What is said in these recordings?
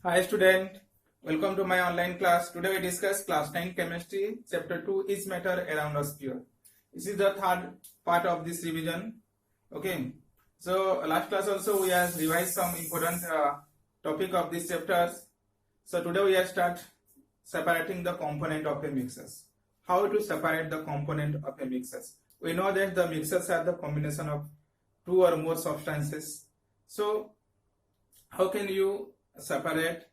Hi student, welcome to my online class. Today we discuss class 9 chemistry chapter 2 is matter around a sphere. This is the third part of this revision. Okay, so last class also we have revised some important topic of this chapters. So today we have start separating the component of a mixes. How to separate the component of a mixes? We know that the mixes are the combination of two or more substances. So how can you separate?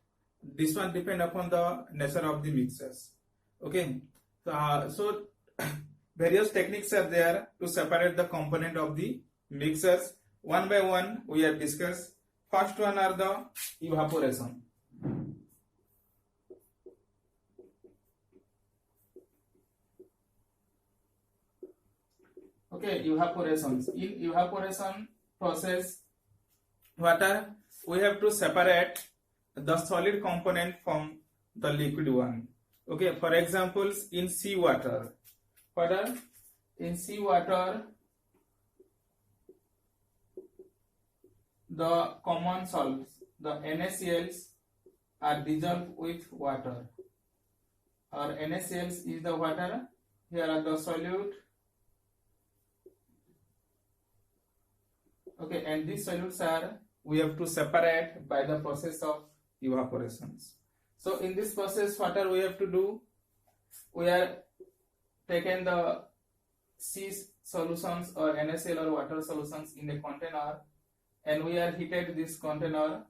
This one depend upon the nature of the mixers. Okay, so various techniques are there to separate the component of the mixers. One by one we have discussed. First one are the evaporation. Okay, evaporations. In evaporation process, water we have to separate the solid component from the liquid one. Okay, for example, in seawater, in seawater, the common salts, the NaCls, are dissolved with water. Or NaCls is the water. Here are the solute. Okay, and these solutes are we have to separate by the process of evaporations. So in this process, what are we have to do? We are taken the C solutions or NaCl or water solutions in a container, and we are heated this container.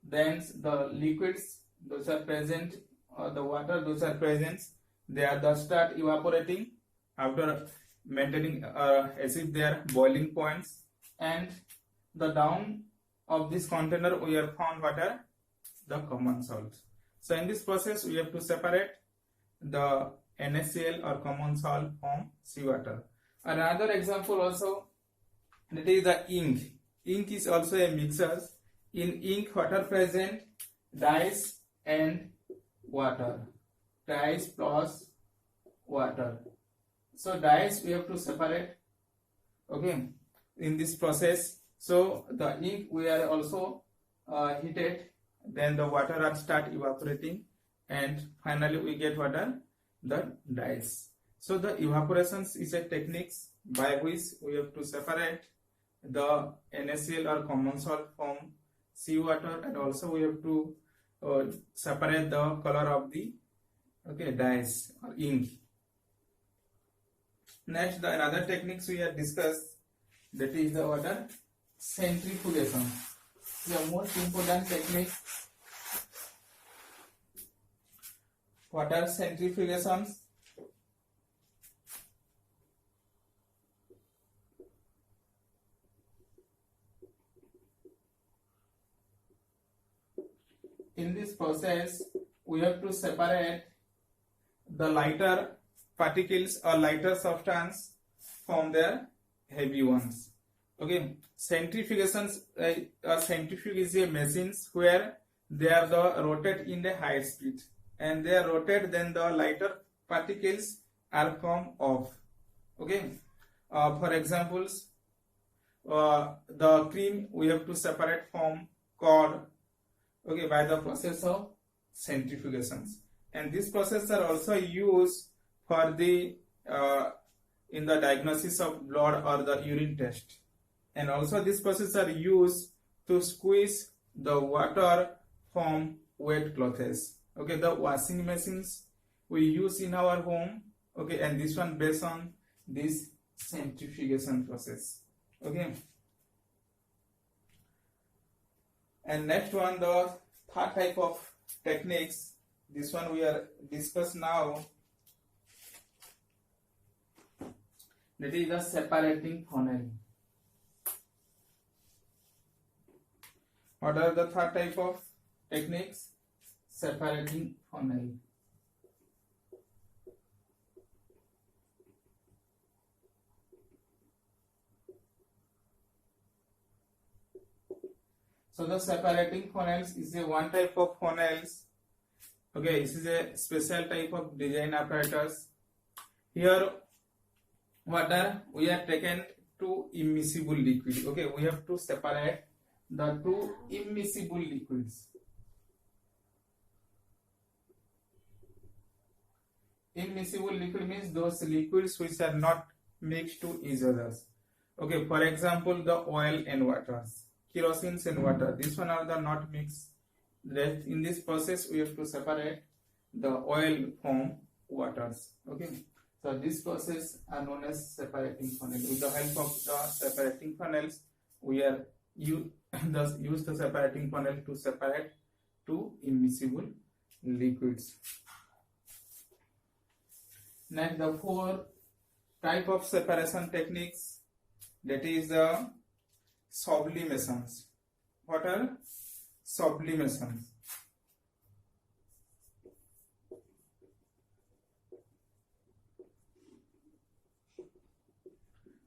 Then the liquids those are present, or the water those are present, they are the start evaporating after maintaining as if they are boiling points, and the down of this container we have found water, the common salt. So in this process we have to separate the NaCl or common salt from seawater. Another example also, that is the ink. Ink is also a mixer. In ink, what are present? Dyes and water. Dyes plus water. So dyes we have to separate. Okay, in this process. So the ink we are also heated, then the water are start evaporating, and finally we get water, the dyes. So the evaporations is a techniques by which we have to separate the NaCl or common salt from seawater, and also we have to separate the color of the dyes or ink. Next, the another techniques we have discussed, that is the water centrifugation. The most important technique, water centrifugation. In this process, we have to separate the lighter particles or lighter substance from their heavy ones. Okay, centrifugations, centrifuge is a machines where they are the rotate in the high speed, and they are rotate, then the lighter particles are come off. Okay, for examples, the cream we have to separate from curd, okay, by the process of centrifugations, and this process are also used for the in the diagnosis of blood or the urine test, and also this process are used to squeeze the water from wet clothes. Okay, the washing machines we use in our home. Okay, and this one based on this centrifugation process. Okay, and next one, the third type of techniques, this one we are discuss now, that is the separating funnel. What are the third type of techniques? Separating funnel. So the separating funnels is a one type of funnels. Okay, this is a special type of design apparatus. Here water we have taken to immiscible liquid. Okay, we have to separate the two immiscible liquids. Immiscible liquid means those liquids which are not mixed to each other. Okay, for example, the oil and waters, kerosene and water. This one are the not mixed. In this process, we have to separate the oil from waters. Okay, so this process are known as separating funnel. With the help of the separating funnels, we are use the separating funnel to separate two immiscible liquids. Next, the four type of separation techniques, that is the sublimations. What are sublimations?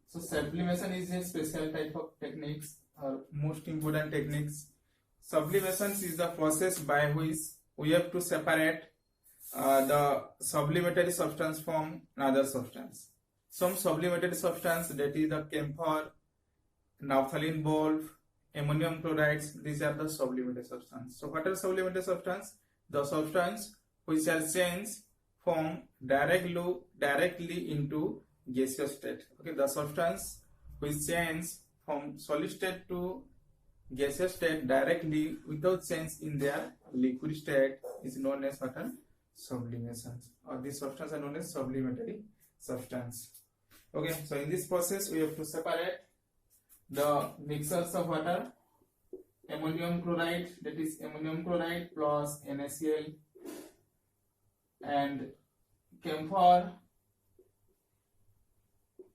So sublimation is a special type of techniques or most important techniques. Sublimations is the process by which we have to separate the sublimated substance from another substance. Some sublimated substance, that is the camphor, naphthalene bulb, ammonium chlorides, these are the sublimated substance. So what are sublimated substance? The substance which are changed from directly into gaseous state. Okay, the substance which change from solid state to gaseous state directly without change in their liquid state is known as what are sublimations, or these substances are known as sublimated substance. Okay, so in this process we have to separate the mixtures of water, ammonium chloride, that is ammonium chloride plus NaCl, and camphor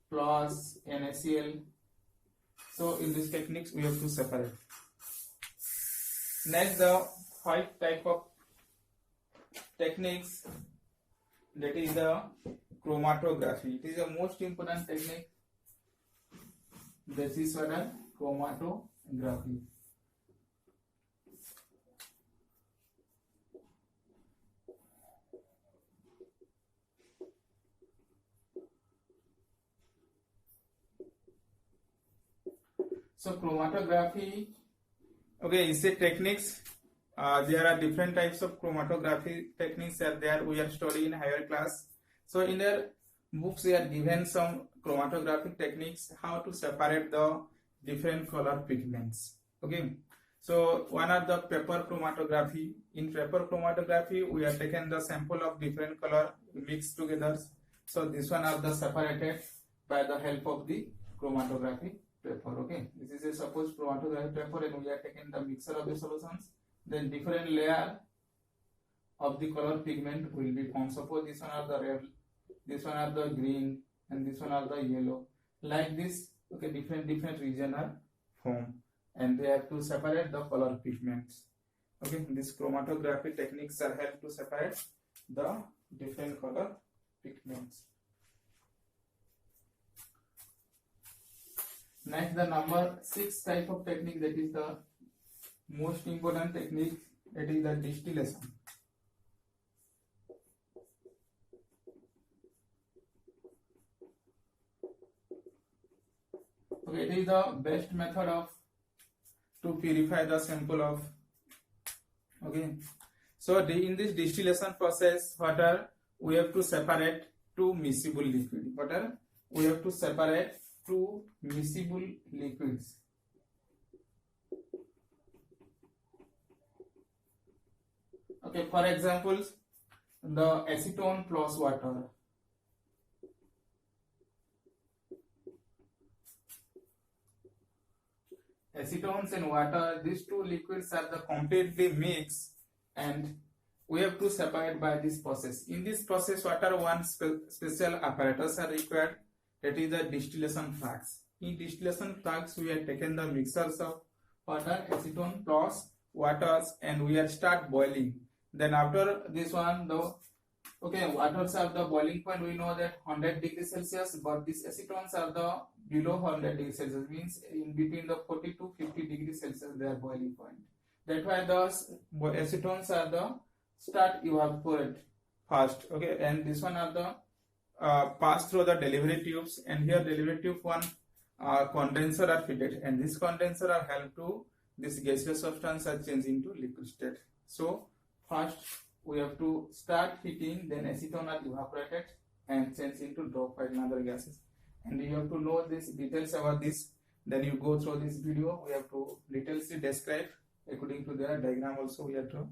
plus NaCl. So in this techniques we have to separate. Next, the 5 type of techniques, that is the chromatography. It is the most important technique. This is what a chromatography. So chromatography, okay, is a techniques. There are different types of chromatography techniques are there. We are studying in higher class. So in their books, they are given some chromatographic techniques, how to separate the different color pigments. Okay, so one are the paper chromatography. In paper chromatography, we are taken the sample of different color mixed together. So this one are the separated by the help of the chromatography paper. Okay, this is a suppose chromatography paper, and we are taking the mixture of the solutions. Then different layer of the color pigment will be formed. Suppose this one are the red, this one are the green, and this one are the yellow. Like this, okay, different region are formed, and they have to separate the color pigments. Okay, this chromatography techniques are help to separate the different color pigments. Next, the number 6 type of technique, that is the most important technique, that is the distillation. Okay, it is the best method of to purify the sample of. Okay, so in this distillation process, what are we have to separate two miscible liquid. What are we have to separate two miscible liquids. Okay, for example, the acetone plus water. Acetones and water, these two liquids are the completely mixed, and we have to separate by this process. In this process, what are one special apparatus are required, that is the distillation flask. In distillation flask, we have taken the mixtures of water, acetone plus waters, and we are start boiling. Then after this one, the waters are the boiling point, we know that 100 degrees Celsius, but these acetones are the below 100 degrees Celsius, means in between the 40 to 50 degrees Celsius their boiling point. That's why the acetones are the start evaporate fast. Okay, and this one are the pass through the delivery tubes, and here delivery tube one condenser are fitted, and this condenser are help to this gaseous substance are changed into liquid state. So first we have to start heating, then acetone are evaporated and changed into drop white and other gases. And you have to know these details about this. Then you go through this video. We have to detailsly describe according to their diagram also we have to.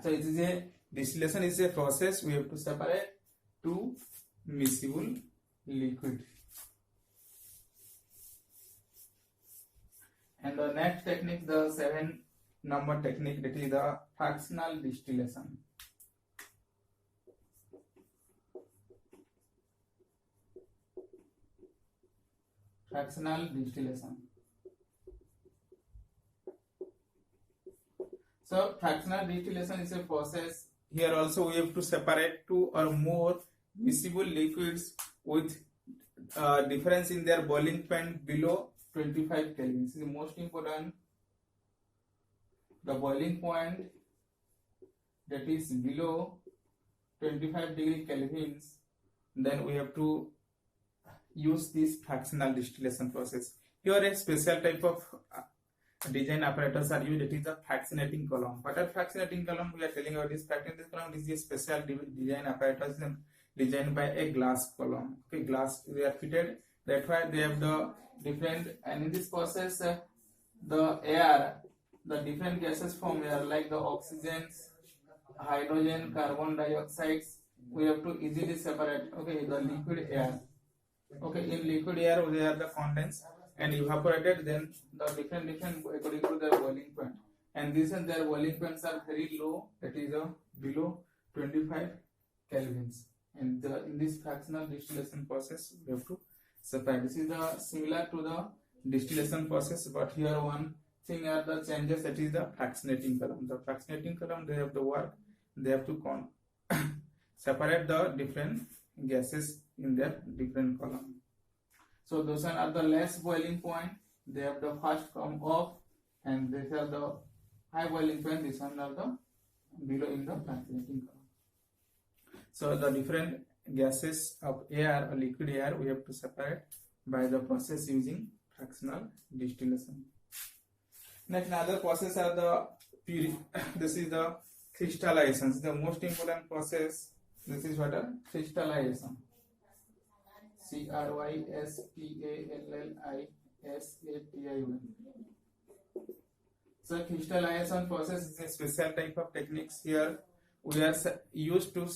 So it is a distillation is a process. We have to separate two miscible liquid. And the next technique, the 7-number technique, that is the fractional distillation. Fractional distillation. So fractional distillation is a process. Here also we have to separate two or more miscible liquids with difference in their boiling point below 25 Kelvin. This is the most important. The boiling point that is below 25 degree Kelvins, then we have to use this fractional distillation process. Here a special type of design apparatus are used. It is a fractionating column. What are fractionating column? We are telling about this fractionating column. This is a special design apparatus designed by a glass column. Okay, glass they are fitted. That's why they have the different, and in this process the air, the different gases from air like the oxygens, hydrogen, carbon dioxides, we have to easily separate. Okay, the liquid air. Okay, in liquid air they are the condensed and evaporated, then the different according to their boiling point, and this and their boiling points are very low, that is below 25 kelvins, and in this fractional distillation process we have to separate. This is similar to the distillation process, but here one thing are the changes, that is the fractionating column. The fractionating column, they have the work, they have to separate the different gases in their different column. So those are the less boiling point, they have the first come off, and these are the high boiling point, these are the below in the fractionating column. So the different gases of air or liquid air we have to separate by the process using fractional distillation. Next, another process are the this is the crystallization. This is the most important process. This is what a crystallization. crystallization. So crystallization process is a special type of techniques. Here we are used to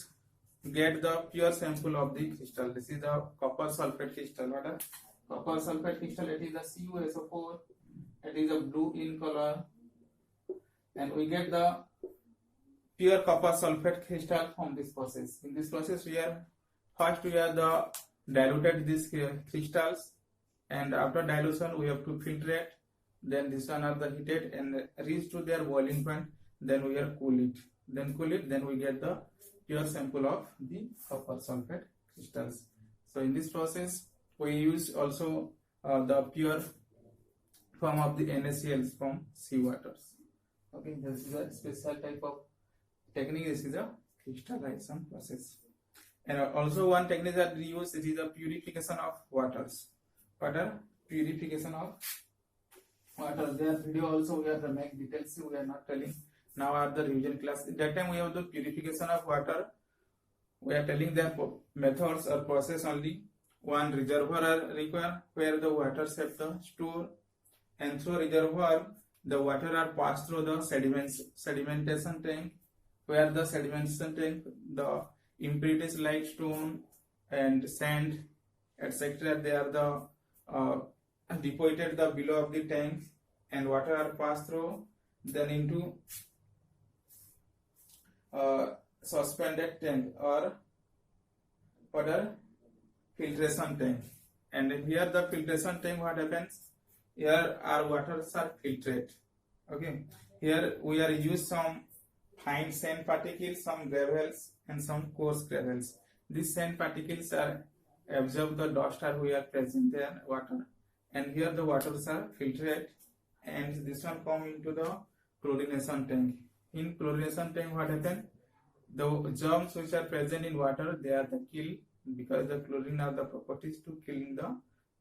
get the pure sample of the crystal. This is the copper sulfate crystal. What a copper sulfate crystal? It is the CuSO4. It is a blue in color, and we get the pure copper sulfate crystal from this process. In this process, we are diluted these crystals, and after dilution we have to filtrate. Then this one are the heated and reach to their boiling point. Then we are cool it. Then we get the pure sample of the copper sulfate crystals. So in this process we use also the pure form of the NaCl from seawaters. Okay, this is a special type of technique. This is a crystallization process. And also one technique that we use, it is the purification of waters. Water purification of water. Their video also we have the make details. We are not telling now at the revision class. At that time we have the purification of water. We are telling the methods or process only. One reservoir are required where the water have the store, and through reservoir the water are passed through the sedimentation tank, where the sedimentation tank the impurities like stone and sand etc. they are the deposited the below of the tank, and water are passed through then into suspended tank or water filtration tank. And here the filtration tank, what happens, here our waters are filtered. Okay, here we are use some fine sand particles, some gravels and some coarse gravels. These sand particles are absorb the dust or we are present there water, and here the waters are filtered, and this one come into the chlorination tank. In chlorination tank, what happen, the germs which are present in water, they are the kill, because the chlorine have the properties to killing the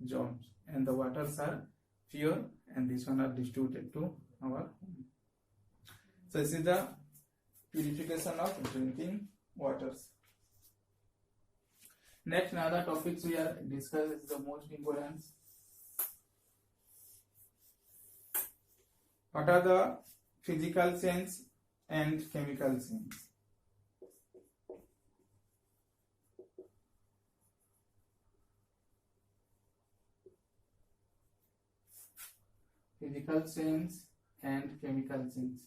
germs, and the waters are pure and this one are distributed to our home. So this is the purification of drinking waters. Next, another topics we are discussing is the most important. What are the physical change and chemical change? Physical change and chemical change.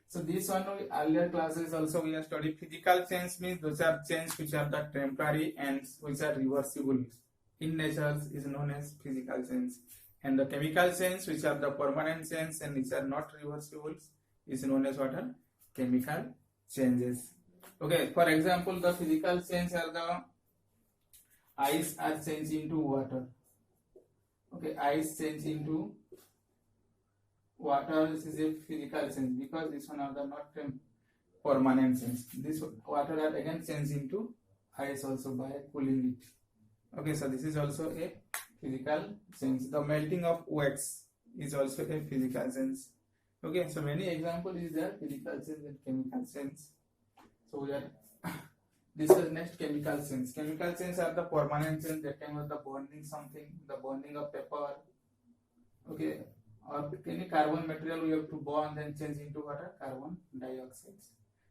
So this one earlier classes also we have studied. Physical change means those are change which are the temporary and which are reversible in nature is known as physical change, and the chemical change which are the permanent change and which are not reversible is known as what are chemical changes. Okay, for example, the physical change are the ice are changed into water. Okay, ice change into water. This is a physical change because this one are the not permanent change. This water are again changed into ice also by cooling it. Okay, so this is also a physical change. The melting of wax is also a physical change. Okay, so many examples is there physical change and chemical change. So we are discuss next chemical change. Chemical change are the permanent change that time of the burning something, the burning of paper. Okay, or any carbon material we have to burn then change into what? Carbon dioxide.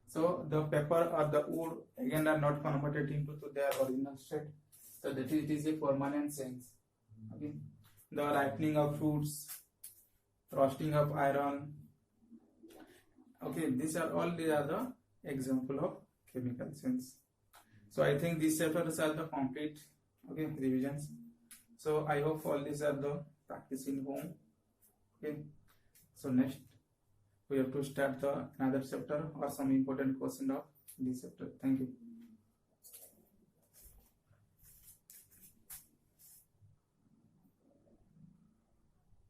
So the paper or the wood again are not converted into their original state. So that it is a permanent change. Okay, the ripening of fruits, roasting of iron. Okay, these are all the example of chemical change. So I think these chapters are the complete revisions. So I hope all these are the practice in home. Okay, so next we have to start the another chapter or some important question of this chapter. Thank you.